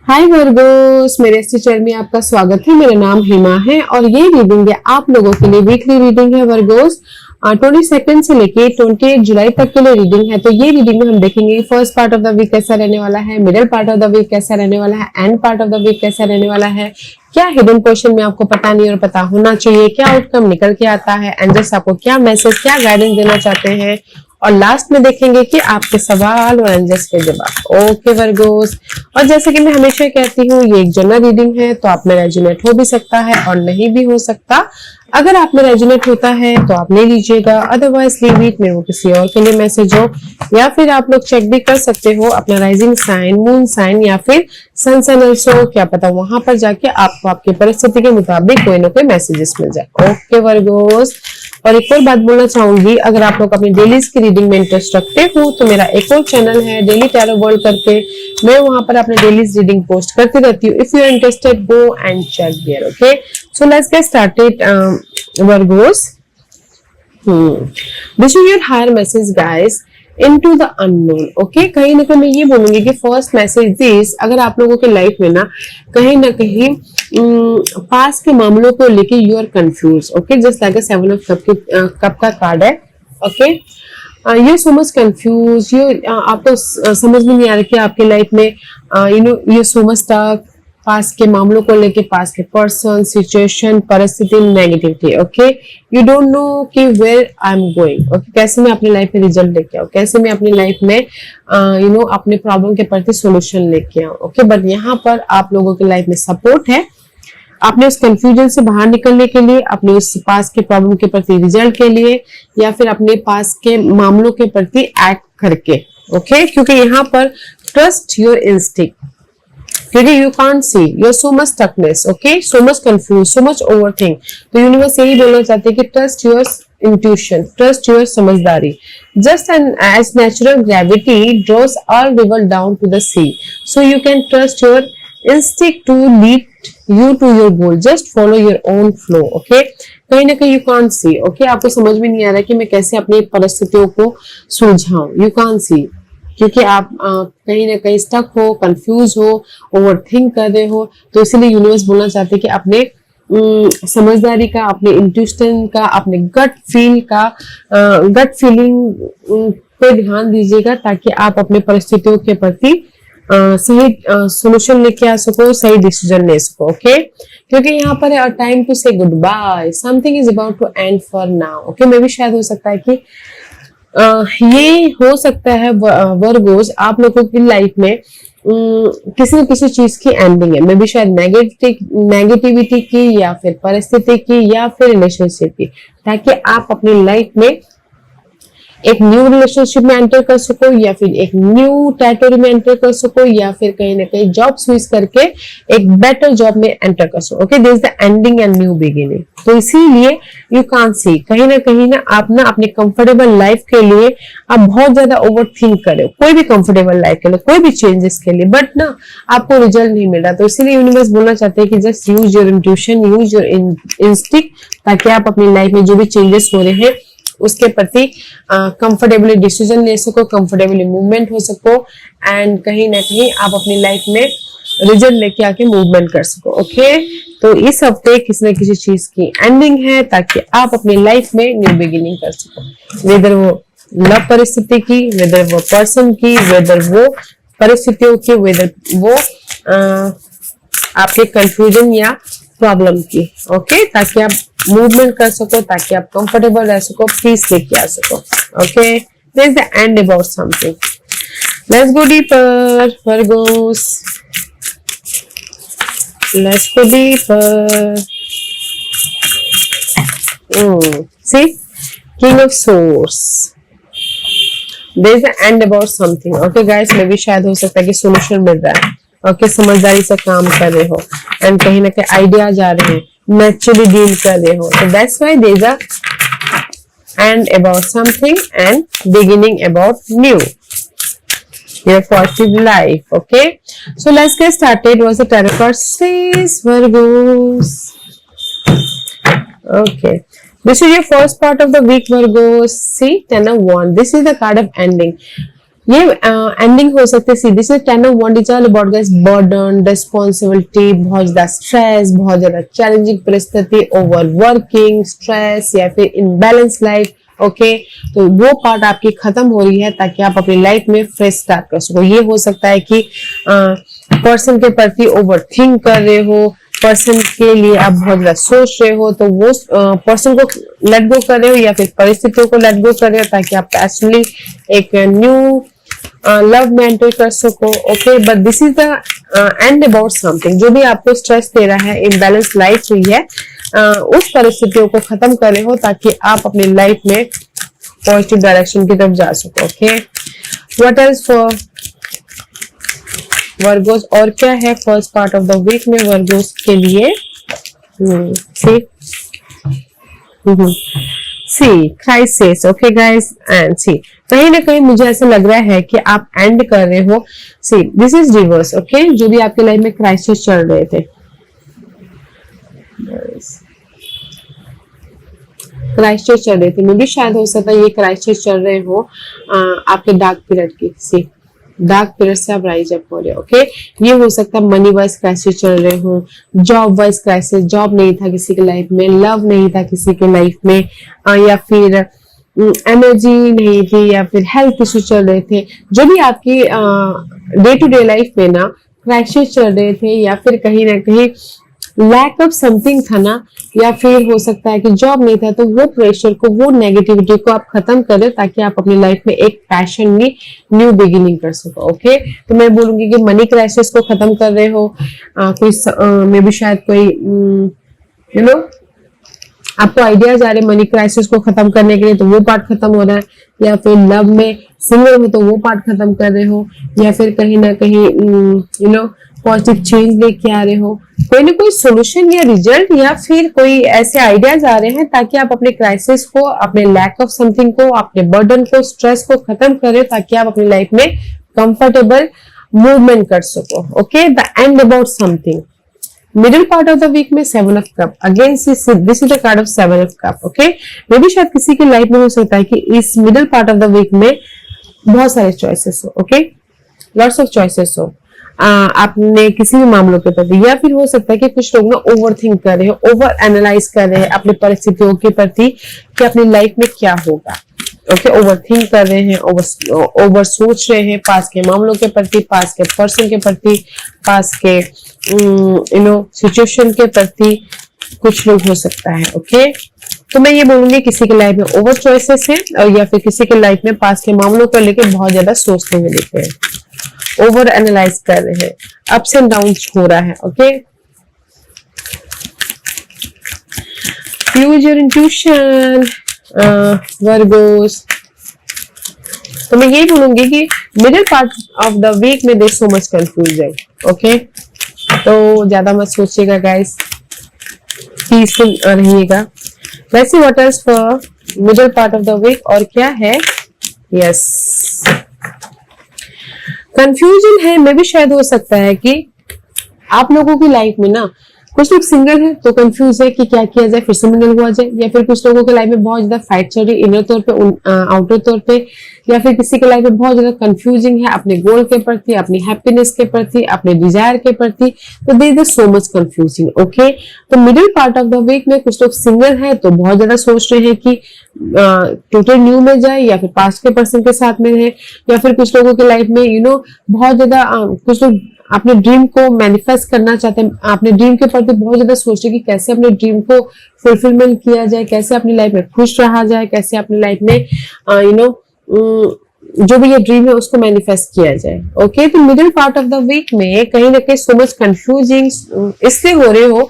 हाय Virgo's, मेरे इस channel में आपका स्वागत है। मेरा नाम हिमा है और ये रीडिंग है आप लोगों के लिए वीकली रीडिंग है वर्गोस। 22 से लेके 28 जुलाई तक के लिए रीडिंग है। तो ये रीडिंग में हम देखेंगे first part of the week कैसा रहने वाला है, middle part of the week कैसा रहने वाला है, end part of the week कैसा रहने वाला है, क्या हिडन क्वेश्चन में आपको पता नहीं और पता होना चाहिए, क्या आउटकम निकल के आता है, एंजल्स आपको क्या मैसेज क्या गाइडेंस देना चाहते हैं, और लास्ट में देखेंगे कि आपके सवाल और एंजल्स के जवाब। ओके वर्गोस, और जैसे कि मैं हमेशा कहती हूँ ये एक जनरल रीडिंग है, तो आप में रेजोनेट हो भी सकता है और नहीं भी हो सकता। अगर आप में रेजोनेट होता है तो आप ले लीजिएगा, अदरवाइज लीव इट, मेरे को किसी और के लिए मैसेज हो, या फिर आप लोग चेक भी कर सकते हो अपना राइजिंग साइन, मून साइन या फिर सन साइन ऑल्सो, क्या पता वहां पर जाके आपको आपकी परिस्थिति के मुताबिक कोई ना कोई मैसेजेस मिल जाए। ओके वर्गोस, और एक और बात बोलना चाहूंगी, अगर आप लोग अपनी डेलीज की रीडिंग में इंटरेस्ट रखते हो तो मेरा एक और चैनल है डेली टैरो वर्ल्ड करके, मैं वहां पर अपने डेलीज रीडिंग पोस्ट करती रहती हूँ। If you are interested go and check there. Okay, so let's get started Virgos. This is your higher message guys into the unknown. Okay, कहीं ना कहीं मैं ये बोलूंगी कि फर्स्ट मैसेज दिस, अगर आप लोगों के लाइफ में ना कहीं पास के मामलों को लेके you are confused. Okay, just like 7 of cup का कार्ड है। Okay, you so much confused, you आपको समझ में नहीं आ रहा कि आपके लाइफ में यू सो मच स्टक, पास के मामलों को लेके, पास के पर्सन, सिचुएशन, परिस्थिति, negativity. Okay, you don't know कि where I am going. Okay, कैसे मैं अपनी लाइफ में रिजल्ट लेके आऊँ, कैसे मैं अपनी लाइफ में अपने प्रॉब्लम के प्रति सोल्यूशन लेके आऊँ। ओके, बट यहाँ पर आप लोगों की लाइफ में सपोर्ट है, आपने उस कंफ्यूजन से बाहर निकलने के लिए, अपने उस पास के प्रॉब्लम के प्रति रिजल्ट के लिए, या फिर अपने पास के मामलों के प्रति एक्ट करके। ओके, क्योंकि यहाँ पर ट्रस्ट योर इंस्टिंक्ट, क्योंकि you can't see, you are so much stuckness. Okay, so much confuse, so much overthink. तो यूनिवर्स यही बोलना चाहते हैं कि trust your intuition, trust your समझदारी। Just as natural gravity draws all river down to the sea, so you can trust your instinct to lead you to your goal. Just follow your own flow. Okay, कहीं ना कहीं you can't see. Okay, आपको समझ में नहीं आ रहा कि मैं कैसे अपनी परिस्थितियों को सुलझाऊं. You can't see क्योंकि आप कहीं ना कहीं स्टक हो, कंफ्यूज हो, ओवरथिंक कर रहे हो। तो इसीलिए यूनिवर्स बोलना चाहते हैं कि अपने समझदारी का, अपने इंट्यूशन का, अपने गट फील का, गट फीलिंग पे ध्यान दीजिएगा, ताकि आप अपने परिस्थितियों के प्रति सही सोल्यूशन लेके आ सको, सही डिसीजन ले सको। ओके, क्योंकि यहाँ पर है time to say goodbye, something is about to end for now. Okay, maybe शायद हो सकता है कि ये हो सकता है वर्गोस आप लोगों की लाइफ में किसी न किसी चीज की एंडिंग है, मे भी शायद नेगेटिविटी की, या फिर परिस्थिति की, या फिर रिलेशनशिप की, ताकि आप अपनी लाइफ में एक न्यू रिलेशनशिप में एंटर कर सको, या फिर एक न्यू टेरिटरी में एंटर कर सको, या फिर कहीं ना कहीं जॉब स्विच करके एक बेटर जॉब में एंटर कर सको। Okay, this is the ending and new beginning. तो इसीलिए यू कांट सी, कहीं ना आप ना अपने कंफर्टेबल लाइफ के लिए आप बहुत ज्यादा ओवर थिंक करे, कोई भी कंफर्टेबल लाइफ के लिए, कोई भी चेंजेस के लिए, बट ना आपको रिजल्ट नहीं मिल रहा। तो इसीलिए यूनिवर्स बोलना चाहते हैं कि just use your intuition, use your instinct, ताकि आप अपनी लाइफ में जो भी चेंजेस हो रहे हैं उसके प्रति कंफर्टेबली डिसीजन ले सको, कंफर्टेबली मूवमेंट हो सको, एंड कहीं ना कहीं आप अपनी लाइफ में रिजल्ट लेके आके मूवमेंट कर सको। ओके, तो इस हफ्ते किसी न किसी चीज की एंडिंग है, ताकि आप अपनी लाइफ में न्यू बिगिनिंग कर सको, वेदर वो लव परिस्थिति की, वेदर वो पर्सन की, वेदर वो परिस्थितियों की, वेदर वो आपके कंफ्यूजन या प्रॉब्लम की। ओके, ताकि आप मूवमेंट कर सको, ताकि आप कंफर्टेबल रह सको, पीस लेके आ सको। Okay, this is the end about something. Let's go deeper Virgos, let's go deeper. See, king of swords, this is the end about something. Okay guys, maybe शायद हो सकता है कि सोल्यूशन मिल रहा है। ओके, समझदारी से काम कर रहे हो, एंड कहीं ना कहीं आइडियाज आ रहे हैं, नेचुरली डील कर रहे हो। तो that's why there is a end about something and beginning about new your positive life. Okay, so let's get started. What's the tarot card says, Virgos? Okay, this is your first part of the week, Virgos. See, Ten of Wands, this is the card of ending. ये ending हो सकती है सीधी से। 10 of Wands is all about guys burden, responsibility, बहुत ज्यादा stress, बहुत ज्यादा challenging परिस्थिति, ओवर वर्किंग, स्ट्रेस या फिर इनबैलेंस लाइफ। ओके, तो वो पार्ट आपकी खत्म हो रही है ताकि आप अपनी लाइफ में फ्रेश स्टार्ट कर सको। ये हो सकता है कि पर्सन के प्रति ओवर थिंक कर रहे हो, पर्सन के लिए आप बहुत ज्यादा सोच रहे हो, तो वो पर्सन को लेट गो कर रहे हो या फिर परिस्थितियों को लेट गो कर रहे हो ताकि आप पैशनली एक न्यू लव में एंटर कर सको। Okay, but this is the end about something. जो भी आपको स्ट्रेस दे रहा है, इम्बैलेंस लाइफ हुई है, उस परिस्थितियों को खत्म कर रहे हो ताकि आप अपनी लाइफ में पॉजिटिव डायरेक्शन की तरफ जा सको। Okay, what else for Virgos, और क्या है first part of the week में वर्गोस के लिए? See crisis. Okay guys, and see कहीं ना कहीं मुझे ऐसा लग रहा है कि आप एंड कर रहे हो। See this is reverse. Okay, जो भी आपकी लाइफ में क्राइसिस चल रहे थे, क्राइसिस चल रहे थे, मे भी शायद हो सकता है ये क्राइसिस चल रहे हो आपके डार्क पीरियड की। सी डार्क पीरियड से आप राइज अप हो रहे हो। ओके, ये हो सकता है मनी वाइज क्राइसिस चल रहे हो, जॉब वाइज क्राइसिस, जॉब नहीं था किसी की लाइफ में, लव नहीं था किसी की लाइफ में, या फिर एनर्जी नहीं थी, या फिर हेल्थ इश्यू चल रहे थे। जो भी आपकी डे टू डे लाइफ में ना क्राइसिस चल रहे थे, या फिर कहीं ना कहीं लैक ऑफ समथिंग था ना, या फिर हो सकता है कि जॉब नहीं था, तो वो प्रेशर को, वो नेगेटिविटी को आप खत्म करें ताकि आप अपनी लाइफ में एक पैशनली न्यू बिगिनिंग कर सको। ओके, तो मैं बोलूंगी कि मनी क्राइसिस को खत्म कर रहे हो, कोई मे भी शायद कोई यू नो आपको आइडियाज आ रहे मनी क्राइसिस को खत्म करने के लिए, तो वो पार्ट खत्म हो रहा है, या फिर लव में सिंगल हो तो वो पार्ट खत्म कर रहे हो, या फिर कहीं ना कहीं यू नो पॉजिटिव चेंज लेके आ रहे हो, कोई ना कोई सोल्यूशन या रिजल्ट, या फिर कोई ऐसे आइडियाज आ रहे हैं ताकि आप अपने क्राइसिस को, अपने लैक ऑफ समथिंग को, अपने बर्डन को, स्ट्रेस को खत्म करें ताकि आप अपनी लाइफ में कंफर्टेबल मूवमेंट कर सको। Okay, the end about something. Middle part of the week में 7 of cups, again this is the card of 7 of cups. Okay, maybe शायद किसी की लाइफ में हो सकता है कि इस middle part of the week में बहुत सारे चॉइसेस हो। ओके, लॉट्स ऑफ चॉइसेस हो आपने किसी भी मामलों के प्रति, या फिर हो सकता है कि कुछ लोग ना ओवर थिंक कर रहे हो, ओवर एनालाइज कर रहे हैं अपनी परिस्थितियों के प्रति कि अपनी लाइफ में क्या होगा। ओके, ओवर थिंक कर रहे हैं, ओवर सोच रहे हैं पास के मामलों के प्रति, पास के पर्सन के प्रति, पास के यू नो सिचुएशन के प्रति कुछ लोग हो सकता है। ओके, तो मैं ये बोलूंगी किसी के लाइफ में ओवर चॉइसेस है, और या फिर किसी के लाइफ में पास के मामलों को लेकर बहुत ज्यादा सोचते हुए दिख रहे हैं, ओवर एनालाइज कर रहे हैं, अप्स एंड डाउन हो रहा है। Okay, use your intuition Virgos. तो मैं ये बोलूंगी कि middle part of the week में there so much confusion. Okay, तो ज्यादा मत सोचिएगा गाइस, पीसफुल रहिएगा। Let's see what else for middle part of the week, और क्या है? यस, कंफ्यूजन है। मे भी शायद हो सकता है कि आप लोगों की लाइफ में ना कुछ लोग सिंगल है तो कंफ्यूज है कि क्या किया जाए, फिर से मिंगल हुआ जाए, या फिर कुछ लोगों के लाइफ में बहुत ज्यादा फाइट चल रही है इनर तौर पे, आउटर तौर पे, या फिर किसी के लाइफ में बहुत ज्यादा कंफ्यूजिंग है अपने गोल के प्रति, अपनी हैप्पीनेस के प्रति, अपने डिजायर के प्रति, तो there is so much confusing. Okay, तो middle part of the week में कुछ लोग सिंगल है तो बहुत ज्यादा सोच रहे हैं कि टोटल न्यू में जाए या फिर पास्ट के पर्सन के साथ में है, या फिर कुछ लोगों के लाइफ में यू नो बहुत ज्यादा कुछ लोग अपने ड्रीम को मैनिफेस्ट करना चाहते हैं, अपने ड्रीम के प्रति बहुत ज्यादा सोच रहे कि कैसे अपने ड्रीम को फुलफिलमेंट किया जाए, कैसे अपनी लाइफ में खुश रहा जाए, कैसे अपनी लाइफ में यू नो जो भी ये ड्रीम है उसको मैनिफेस्ट किया जाए। ओके, तो middle part of the week में कहीं ना कहीं सो मच कंफ्यूजिंग इसलिए हो रहे हो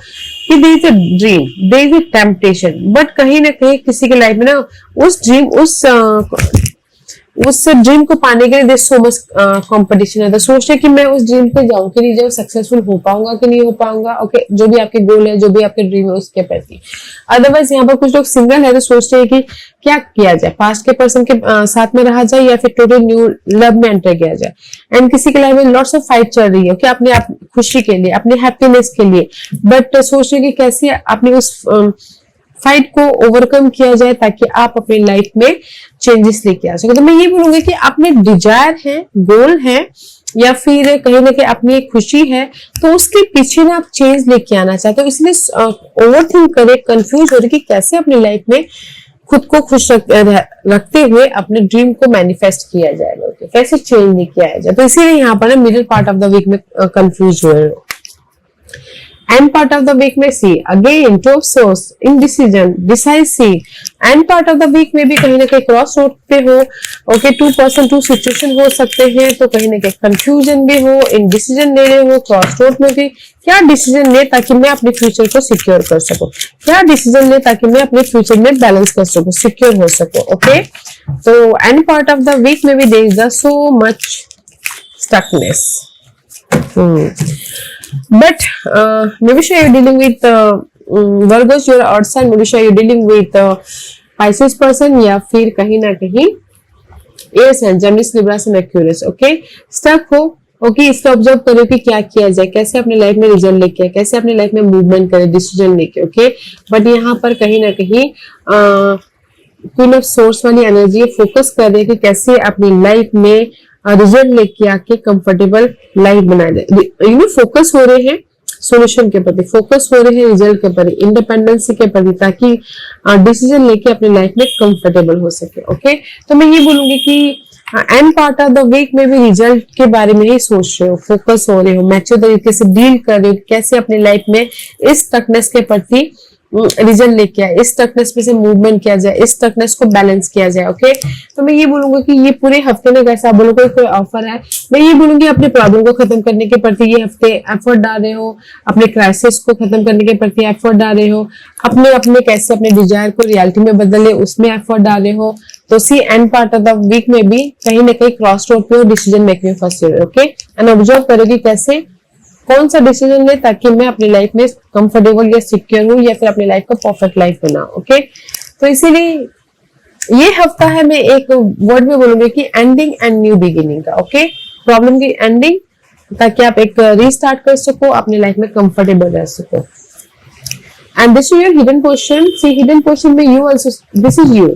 कि there is a dream, there is a temptation, but कहीं ना कहीं किसी के लाइफ में ना उस ड्रीम, उस ड्रीम को पाने के लिए देयर सो मच कंपटीशन है, तो सोच रहे कि मैं उस ड्रीम पे जाऊं कि नहीं जाऊं, सक्सेसफुल हो पाऊंगा कि नहीं हो पाऊंगा। ओके, जो भी आपके गोल है, जो भी आपके ड्रीम है उसके प्रति। अदरवाइज यहाँ पर कुछ लोग सिंगल है तो सोच रहे हैं कि क्या किया जाए, पास्ट के पर्सन के साथ में रहा जाए या फिर टोटल न्यू लव में एंटर किया जाए। एंड किसी के लाइफ में लॉट्स ऑफ फाइट चल रही है कि अपने आप खुशी के लिए, अपने हैप्पीनेस के लिए, बट सोच रहे कि कैसे अपनी उस फाइट को ओवरकम किया जाए ताकि आप अपनी लाइफ में चेंजेस लेके आ सके। तो मैं ये बोलूंगी कि अपने डिजायर है, गोल है, या फिर कहीं ना कहीं अपनी एक खुशी है, तो उसके पीछे ना आप चेंज लेके आना चाहते हो, इसलिए ओवर थिंक करे, कंफ्यूज हो रहे कि कैसे अपनी लाइफ में खुद को खुश रखते हुए अपने ड्रीम को मैनिफेस्ट किया जाएगा, कैसे चेंज लेके आया जाए। तो इसीलिए यहाँ पर ना middle part of the week में कंफ्यूज हुए हो। End part of the week में see again two of swords, indecision, decisive. End part of the week में भी कहीं ना कहीं क्रॉस रोड पे हो, ओके, 2 सिचुएशन हो सकते हैं, तो कहीं ना कहीं कंफ्यूजन भी हो, इनडिसीजन ले रहे हो, क्रॉस रोड में भी क्या डिसीजन ले ताकि मैं अपने फ्यूचर को सिक्योर कर सकूं, क्या डिसीजन ले ताकि मैं अपने फ्यूचर में बैलेंस कर सकूं, सिक्योर हो सकूं, ओके। तो end part of the week में भी there is so much stuckness, but maybe sure you're dealing with Virgos, your earth sign, maybe sure you're dealing with Pisces person, या फिर कहीं ना कहीं एयर साइन, जेमिनी, लिब्रा से Aquarius, okay. Stuck हो, okay, इसको ऑब्जर्व करो कि क्या किया जाए, कैसे अपने लाइफ में रिजल्ट लेके, कैसे अपने लाइफ में मूवमेंट करे, डिसीजन लेके, ओके। बट यहाँ पर कहीं ना कहीं क्वीन ऑफ सोर्स वाली एनर्जी फोकस कर रही है कि कैसे अपनी लाइफ में रिजल्ट लेके आके कंफर्टेबल लाइफ बनाए दे, फोकस हो रहे हैं सोल्यूशन के प्रति, फोकस हो रहे हैं रिजल्ट के प्रति, इंडिपेंडेंसी के प्रति, ताकि डिसीजन लेके अपनी लाइफ में कंफर्टेबल हो सके, ओके। तो मैं ये बोलूंगी कि end part of the week में भी रिजल्ट के बारे में ही सोच रहे हो, फोकस हो रहे हो, मैच्योर तरीके से डील कर रहे हो, कैसे अपनी लाइफ में इस स्टकनेस के प्रति रिजल्ट लेके आए, इस स्टकनेस में से मूवमेंट किया जाए, इस स्टकनेस को बैलेंस किया जाए, ओके। तो मैं ये बोलूंगी कि ये पूरे हफ्ते में कैसा बोलोगे कोई ऑफर है, मैं ये बोलूंगी अपने प्रॉब्लम को खत्म करने के प्रति ये हफ्ते एफर्ट डाल रहे हो, अपने क्राइसिस को खत्म करने के प्रति एफर्ट डाल रहे हो, अपने कैसे अपने डिजायर को रियलिटी में बदले उसमें एफर्ट डाल रहे हो। तो see end part of the week में भी कहीं ना कहीं क्रॉस रोड पे हो, डिसीजन मेकिंग में फंसे हुए, ओके। एंड ऑब्जर्व करोगे कैसे कौन सा डिसीजन ले ताकि मैं अपनी लाइफ में कंफर्टेबल या सिक्योर हूं, या फिर अपनी लाइफ को परफेक्ट लाइफ बना, ओके। तो इसीलिए ये हफ्ता है, मैं एक वर्ड में बोलूंगी कि एंडिंग एंड न्यू बिगिनिंग का, ओके। प्रॉब्लम की एंडिंग ताकि आप एक रीस्टार्ट कर सको, अपनी लाइफ में कंफर्टेबल रह सको। And this is your hidden portion. See hidden portion में you also, this is you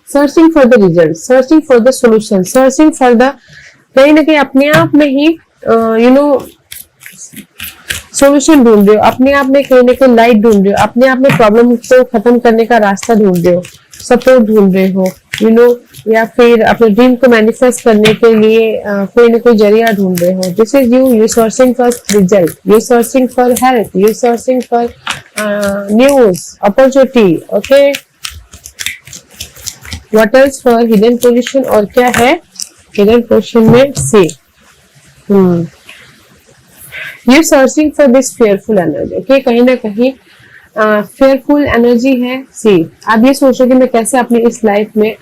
searching for the result, searching for the solution, searching for the, कहीं ना कहीं अपने आप में ही सोल्यूशन ढूंढ रहे हो, अपने आप में कहीं ना कहीं लाइट ढूंढ रहे हो, अपने आप में प्रॉब्लम को खत्म करने का रास्ता ढूंढ रहे हो, सपोर्ट ढूंढ रहे हो, या फिर अपने ड्रीम को मैनिफेस्ट करने के लिए कोई ना कोई जरिया ढूंढ रहे हो। This is you searching for result, you searching for help, you searching for news, opportunity, okay. What else for hidden position, और क्या है हिडन पोजीशन में, see you searching for this fearful energy, okay. कहीं ना कहीं fearful energy है, सी आप ये सोचो कि मैं कैसे अपनी इस लाइफ में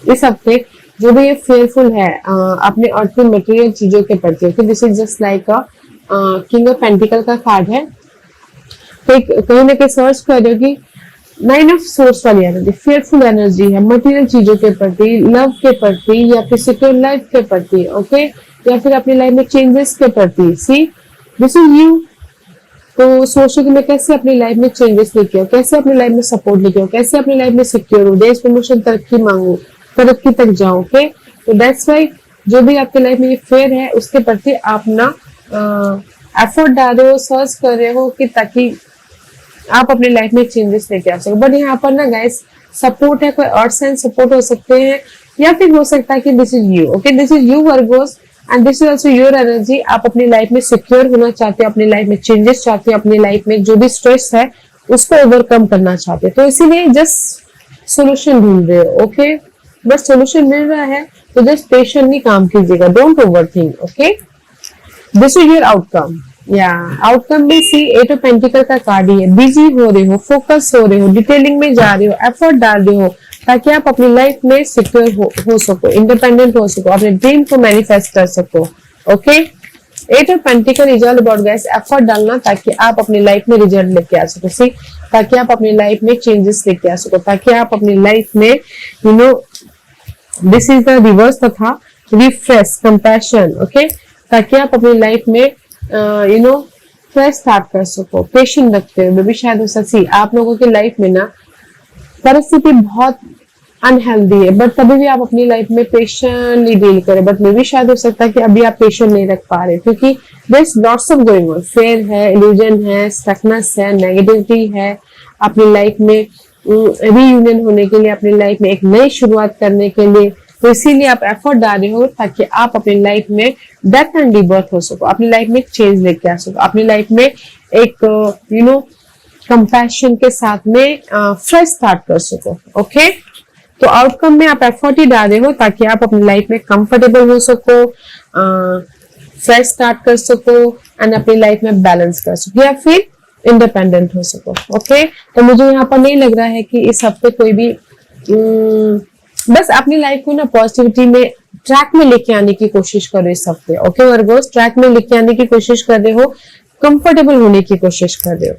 इस हफ्ते जो भी ये फेयरफुल है अपने अर्थली मटेरियल चीजों के प्रति, okay. This is just like a king of pentacle का कार्ड है। तो कहीं ना कहीं सर्च कर रहे हो कि नाइन ऑफ सोर्स वाली एनर्जी फेयरफुल एनर्जी है, मटेरियल चीजों के प्रति, लव के प्रति, या फिर सिक्योर लाइफ के प्रति, ओके, या फिर अपनी लाइफ में चेंजेस के प्रति। See this is you. तो सोचो कि मैं कैसे अपनी लाइफ में चेंजेस लेके आऊं, कैसे अपनी लाइफ में सपोर्ट लेके आऊं, कैसे अपनी लाइफ में सिक्योर हूं, देश प्रमोशन, तरक्की मांगू, तरक्की तक जाऊं, ओके। तो दैट्स व्हाई जो भी आपके लाइफ में ये फेयर है उसके प्रति आप ना एफर्ट डाल रहे हो, सर्च कर रहे हो कि ताकि आप अपनी लाइफ में चेंजेस लेके आ सको। बट यहाँ पर ना गाइस सपोर्ट है, कोई अर्थ साइन सपोर्ट हो सकते हैं, या फिर हो सकता है कि this is you, okay. This is you Virgo's and this is also your energy. आप अपनी लाइफ में सिक्योर होना चाहते हो, अपनी लाइफ में चेंजेस चाहते हो, अपनी लाइफ में जो भी स्ट्रेस है उसको ओवरकम करना चाहते हो। तो इसीलिए जस्ट सोल्यूशन ढूंढ रहे हो, ओके। बस सोल्यूशन मिल रहा है तो जस्ट पेशेंटली काम कीजिएगा, don't overthink, okay. This is your outcome, या आउटकम भी सी एट ऑफ पेंटिकल का कार्ड ही है। बिजी हो रहे हो, फोकस हो रहे हो, डिटेलिंग में जा रहे हो, एफर्ट डाल रहे हो ताकि आप अपनी लाइफ में सिक्योर हो सको, इंडिपेंडेंट हो सको, अपने ड्रीम को मैनिफेस्ट कर सको, okay. Eight of pentacle is all about guys effort डालना ताकि आप अपनी लाइफ में रिजल्ट लेके आ सको, सी, ताकि आप अपनी लाइफ में चेंजेस लेके आ सको, ताकि आप अपनी लाइफ में दिस इज द रिवर्स तथा रिफ्रेश कंपैशन, ओके, ताकि आप अपनी लाइफ में फ्रेश स्टार्ट कर सको, पेशेंट रखते हुए। भी शायद हो सकती आप लोगों की लाइफ में ना परिस्थिति बहुत अनहेल्दी है, बट तभी भी आप अपनी लाइफ में पेशेंटली डील करें। बट मे भी शायद हो सकता है कि अभी आप पेशेंट नहीं रख पा रहे, क्योंकि there is lots of going on, fear है, इल्यूजन है, स्टकनेस है, नेगेटिविटी है अपनी लाइफ में, रीयूनियन होने के लिए, अपनी लाइफ में एक नई शुरुआत करने के लिए। तो इसीलिए आप एफर्ट डाल रहे हो ताकि आप अपनी लाइफ में डेथ एंड रीबर्थ हो सको, अपनी लाइफ में एक चेंज लेके आ सको, अपनी लाइफ में एक कंपैशन के साथ में फ्रेश स्टार्ट कर सको। ओके, तो आउटकम में आप एफर्ट ही डाल रहे हो ताकि आप अपनी लाइफ में कंफर्टेबल हो सको, फ्रेश स्टार्ट कर सको एंड अपनी लाइफ में बैलेंस कर सको, या फिर इंडिपेंडेंट हो सको। ओके, तो मुझे यहाँ पर नहीं लग रहा है कि इस हफ्ते कोई भी बस अपनी लाइफ को ना पॉजिटिविटी में ट्रैक में लेके आने की कोशिश करो इस हफ्ते। ओके वर्गोस, ट्रैक में लेके आने की कोशिश कर रहे हो, कंफर्टेबल होने की कोशिश कर रहे हो।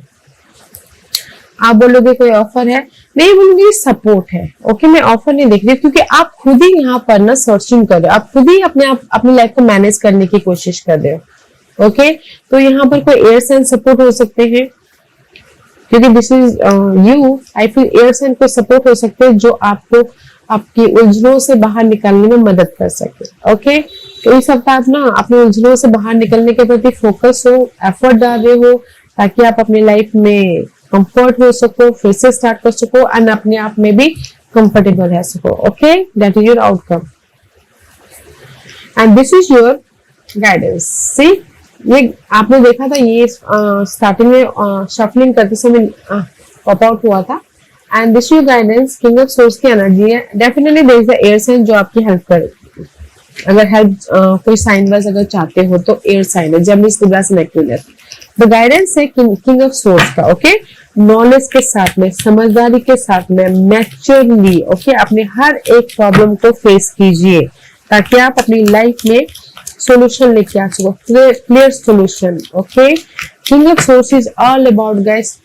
आप बोलोगे कोई ऑफर है, नहीं बोलूंगी सपोर्ट है। ओके, मैं ऑफर नहीं देख रही क्योंकि आप खुद ही यहाँ पर ना सर्चिंग कर रहे हो, आप खुद ही अपनी लाइफ को मैनेज करने की कोशिश कर रहे हो। ओके, तो यहाँ पर कोई एयर साइन सपोर्ट हो सकते हैं, क्योंकि this is you, I feel air sign को सपोर्ट हो सकते हैं जो आपको आपकी उलझनों से बाहर निकलने में मदद कर सके। ओके, तो इस हफ्ते आप ना अपनी उलझनों से बाहर निकलने के प्रति फोकस हो, एफर्ट डाल रहे हो ताकि आप अपनी लाइफ में कंफर्ट हो सको, फिर से स्टार्ट कर सको एंड अपने आप में भी कंफर्टेबल रह सको। Okay, that is your outcome and this is your guidance. See, ये आपने देखा था, ये स्टार्टिंग में शफलिंग करते समय पॉप आउट हुआ था and this your guidance, king of swords की एनर्जी है। Definitely there is the air sign जो आपकी हेल्प करेगी। अगर हेल्प कोई साइन वाइज अगर चाहते हो तो एयर साइन है, Gemini, Libra and Aquarius. The guidance है किंग ऑफ सोर्स का। ओके, नॉलेज के साथ में, समझदारी के साथ में, मैच्योरली ओके अपने हर एक प्रॉब्लम को फेस कीजिए ताकि आप अपनी लाइफ में सॉल्यूशन लेके आ सको, clear solution. Okay, king of source is all about guys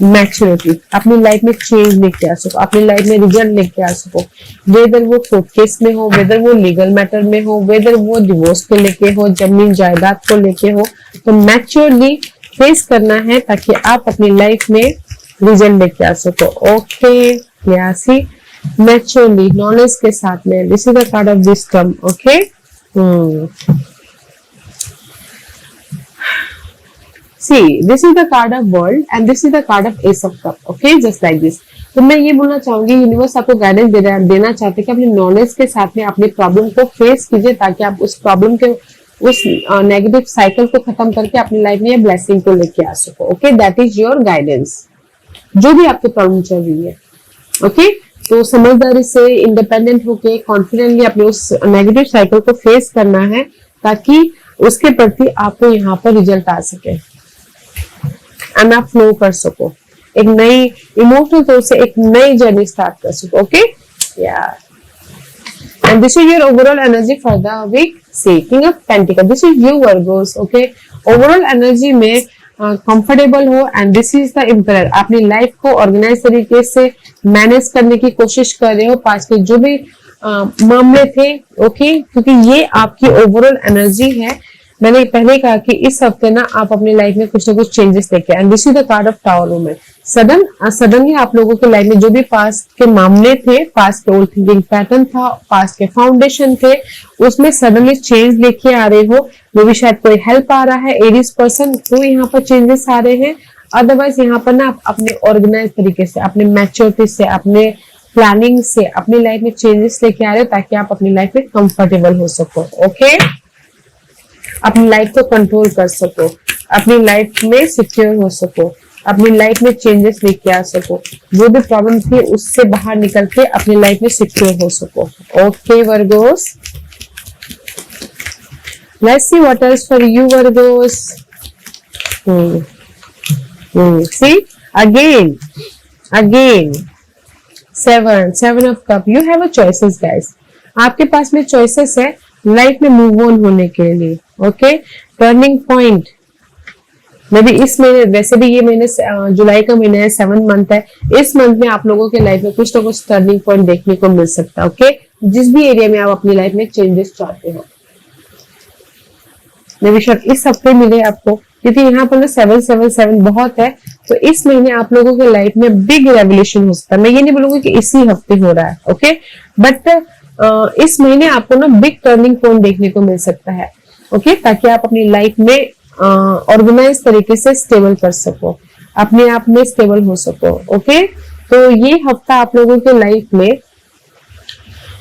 maturity, अपनी लाइफ में चेंज लेके आ सको, अपनी लाइफ में रिजल्ट लेके आ सको, वेदर वो कोर्ट केस में हो, वेदर वो लीगल मैटर में हो, वेदर वो डिवोर्स को लेके हो, जमीन जायदाद को लेके हो, तो मैच्योरली फेस करना है ताकि आप अपनी लाइफ में रिजल्ट लेके आ सको। ओके, यासी मैच्योरली, नॉलेज के साथ में, this is the card of wisdom. Okay, See, this is the card of world and this is the card of ace of cup. Okay, just like this. तो मैं ये बोलना चाहूंगी, यूनिवर्स आपको guidance देना चाहते हैं कि अपने नॉलेज के साथ में अपने प्रॉब्लम को फेस कीजिए ताकि आप उस प्रॉब्लम के उस नेगेटिव साइकिल को खत्म करके अपनी लाइफ में ब्लेसिंग को लेके आ सको। Okay, that is your guidance, जो भी आपकी प्रॉब्लम चल रही है। ओके, तो समझदारी से, इंडिपेंडेंट होके, कॉन्फिडेंटली अपने उस नेगेटिव साइकिल को फेस करना है ताकि उसके प्रति आपको यहाँ पर रिजल्ट आ सके एंड आप फ्लो कर सको, एक नई इमोशनल तौर से एक नई जर्नी स्टार्ट कर सको। ओके, या and this is your overall energy for the week. See, king of pentacle, this is you Virgos. Okay, overall energy में कंफर्टेबल हो and this is the emperor, अपनी लाइफ को ऑर्गेनाइज तरीके से manage करने की कोशिश कर रहे हो, पास के जो भी मामले थे। ओके, क्योंकि ये आपकी ओवरऑल एनर्जी है। मैंने पहले कहा कि इस हफ्ते ना आप अपनी लाइफ में कुछ ना कुछ चेंजेस लेके and this is the card of tower woman. Suddenly आप लोगों के लाइफ में जो भी पास्ट के मामले थे, पास्ट के ओल्ड थिंकिंग पैटर्न था, पास्ट के फाउंडेशन थे, उसमें सडनली चेंज लेके आ रहे हो। वो भी शायद कोई हेल्प आ रहा है, एरीज पर्सन, तो यहाँ पर चेंजेस आ रहे हैं। अदरवाइज यहाँ पर ना आप अपने ऑर्गेनाइज तरीके से, अपने मैच्योरिटी से, अपने प्लानिंग से अपनी लाइफ में चेंजेस लेके आ रहे हो ताकि आप अपनी लाइफ में कंफर्टेबल हो सको। ओके, अपनी लाइफ को कंट्रोल कर सको, अपनी लाइफ में सिक्योर हो सको, अपनी लाइफ में चेंजेस लेके आ सको, जो भी प्रॉब्लम थी उससे बाहर निकल के अपनी लाइफ में सिक्योर हो सको। Okay Virgos, let's see what else for you Virgos. See again seven of cup, you have a choices guys, आपके पास में चॉइसेस है लाइफ में मूव ऑन होने के लिए। ओके, टर्निंग पॉइंट मे भी इस महीने, वैसे भी ये महीने जुलाई का महीना है, 7th मंथ है, इस मंथ में आप लोगों के लाइफ में कुछ ना कुछ टर्निंग पॉइंट देखने को मिल सकता है। ओके, जिस भी एरिया में आप अपनी लाइफ में चेंजेस चाहते हो। मे बी शायद इस हफ्ते मिले आपको, क्योंकि यहाँ पर ना 777 बहुत है। तो इस महीने आप लोगों के लाइफ में बिग रेवोल्यूशन हो सकता है। मैं ये नहीं बोलूंगी कि इसी हफ्ते हो रहा है, ओके, बट इस महीने आपको ना बिग टर्निंग पॉइंट देखने को मिल सकता है, ओके, ताकि आप अपनी लाइफ में ऑर्गेनाइज तरीके से स्टेबल कर सको, अपने आप में स्टेबल हो सको, ओके। तो ये हफ्ता आप लोगों के लाइफ में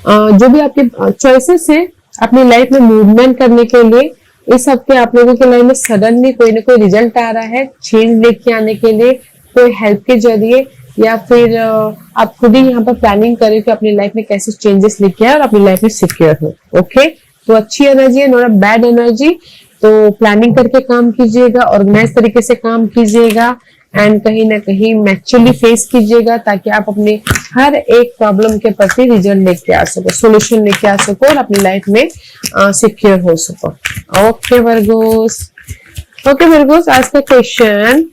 जो भी आपके चॉइसेस है अपनी लाइफ में मूवमेंट करने के लिए, इस हफ्ते आप लोगों के लाइफ में सडनली कोई ना कोई रिजल्ट आ रहा है चेंज लेके आने के लिए, कोई हेल्प के जरिए, या फिर आप खुद ही यहाँ पर प्लानिंग करें कि अपनी लाइफ में कैसे चेंजेस लेके आए और अपनी लाइफ में सिक्योर हो, ओके। तो अच्छी एनर्जी है, नॉट अ बैड एनर्जी। तो प्लानिंग करके काम कीजिएगा, ऑर्गेनाइज तरीके से काम कीजिएगा, एंड कहीं ना कहीं मैच्योरली फेस कीजिएगा, ताकि आप अपने हर एक प्रॉब्लम के प्रति रिजल्ट लेके आ सको, सोल्यूशन लेके आ सको और अपनी लाइफ में सिक्योर हो सको। ओके वर्गोस, ओके वर्गोस, आज का क्वेश्चन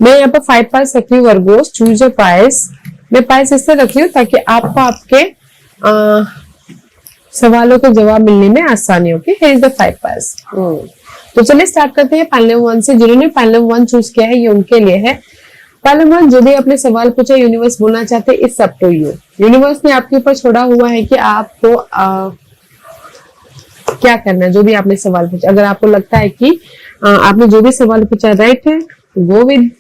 मैं यहाँ पर 5 पाइस रखी हूँ वर्गोस, चूज अ पाइस। मैं पाइस इससे रखी हूँ ताकि आपको आपके सवालों के जवाब मिलने में आसानी हो। Here is the 5 price. तो चलिए स्टार्ट करते हैं पैनल 1 से। जिन्होंने पैनल 1 चूज किया है ये उनके लिए है। पैनल 1, जो भी अपने सवाल पूछा यूनिवर्स बोलना चाहते it's up to you. Universe ने आपके ऊपर छोड़ा हुआ है कि आपको क्या करना है। जो भी आपने सवाल पूछा, अगर आपको लगता है कि आपने जो भी सवाल पूछा राइट है, गो विद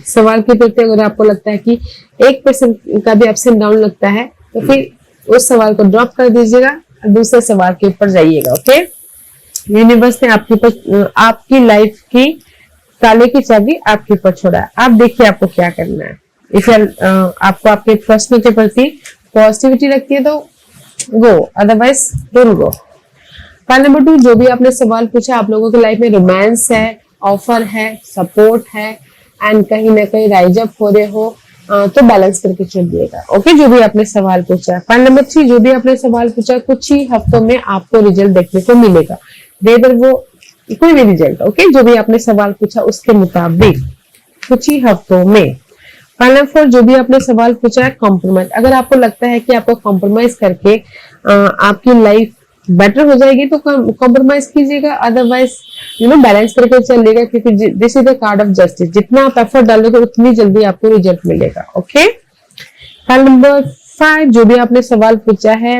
सवाल के प्रति। अगर आपको लगता है कि 1% का भी अप्स एंड डाउन लगता है तो फिर उस सवाल को ड्रॉप कर दीजिएगा, दूसरे सवाल के ऊपर जाइएगा, ओके। यूनिवर्स ने आपके ऊपर आपकी लाइफ की ताले की चाबी आपके ऊपर छोड़ा है। आप देखिए आपको क्या करना है। इफ आपको आपके प्रश्न के प्रति पॉजिटिविटी लगती है तो go, otherwise don't go. Point number 2, जो भी आपने सवाल पूछा, आप लोगों की लाइफ में रोमांस है, ऑफर है, सपोर्ट है, एंड कहीं ना कहीं राइज अप हो रहे हो, तो बैलेंस करके चलिएगा, ओके। जो भी आपने सवाल पूछा। पॉइंट नंबर 3, जो भी आपने सवाल पूछा, कुछ ही हफ्तों में आपको रिजल्ट देखने को मिलेगा, वेदर वो कोई भी रिजल्ट, ओके। जो भी आपने सवाल पूछा उसके मुताबिक कुछ ही हफ्तों में। पॉइंट नंबर 4, जो भी आपने सवाल पूछा है, कॉम्प्रोमाइज। अगर आपको लगता है कि आपको कॉम्प्रोमाइज करके आपकी लाइफ बेटर हो जाएगी तो कॉम्प्रोमाइज कीजिएगा, अदरवाइज बैलेंस करके चलिएगा, क्योंकि this is the card of justice. जितना आप एफर्ट डालोगे उतनी जल्दी आपको रिजल्ट मिलेगा, ओके। पॉइंट नंबर 5, जो भी आपने सवाल पूछा है,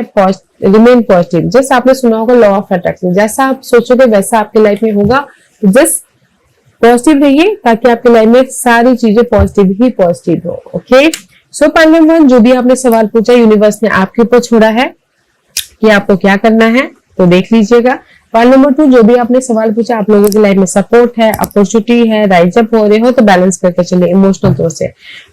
रिमेन पॉजिटिव। जस्ट आपने सुना होगा लॉ ऑफ अट्रैक्शन, जैसा आप सोचोगे वैसा आपकी लाइफ में होगा। तो जस्ट पॉजिटिव रहिए ताकि आपकी लाइफ में सारी चीजें पॉजिटिव ही पॉजिटिव हो, ओके। सो पॉइंट नंबर 1, जो भी आपने सवाल पूछा यूनिवर्स ने आपके ऊपर छोड़ा है कि आपको क्या करना है, तो देख लीजिएगा। पॉइंट नंबर 2, जो भी आपने सवाल पूछा, आप लोगों की लाइफ में सपोर्ट है, अपॉर्चुनिटी है, राइज अप हो रहे हो तो बैलेंस करके चलिए इमोशनल तौर से।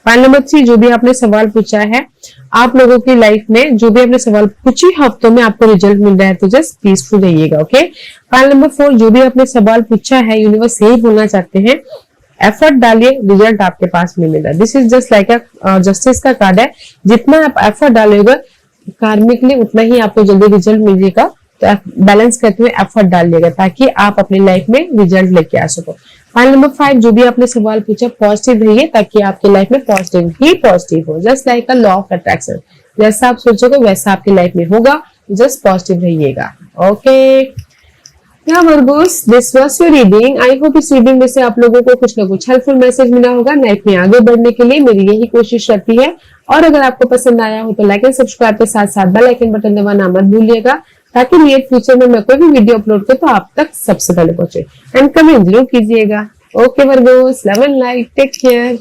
पॉइंट नंबर 3, जो भी आपने सवाल पूछा है, आप लोगों की लाइफ में जो भी आपने सवाल कुछ ही हफ्तों में आपको रिजल्ट मिल रहा है तो जस्ट पीसफुल रहिएगा, ओके। पॉइंट नंबर 4, जो भी आपने सवाल पूछा है, यूनिवर्स यही बोलना चाहते हैं, एफर्ट डालिए, रिजल्ट आपके पास मिलेगा। This is just like justice का कार्ड है। जितना आप एफर्ट डालेगा कार्मिकली उतना ही आपको जल्दी रिजल्ट मिलेगा। तो बैलेंस करते हुए एफर्ट डालिएगा ताकि आप अपनी लाइफ में रिजल्ट लेके आ सको। पॉइंट नंबर 5, जो भी आपने सवाल पूछा, पॉजिटिव रहिए ताकि आपकी लाइफ में पॉजिटिव ही पॉजिटिव हो। Just like a law of attraction, जैसा आप सोचोगे वैसा आपकी लाइफ में होगा। जस्ट पॉजिटिव रहिएगा, okay. Yeah, Virgos, this was your reading. I hope इस रीडिंग में से आप लोगों को कुछ ना कुछ हेल्पफुल मैसेज मिला होगा। लाइफ में आगे बढ़ने के लिए मेरी यही कोशिश रहती है। और अगर आपको पसंद आया हो तो लाइक एंड सब्सक्राइब के साथ साथ बेल आइकन बटन दबाना मत भूलिएगा, ताकि नियर फ्यूचर में मैं कोई भी वीडियो अपलोड करूं तो आप तक सबसे पहले पहुंचे। एंड कमेंट जरूर कीजिएगा। Okay Virgos, love and light, take care.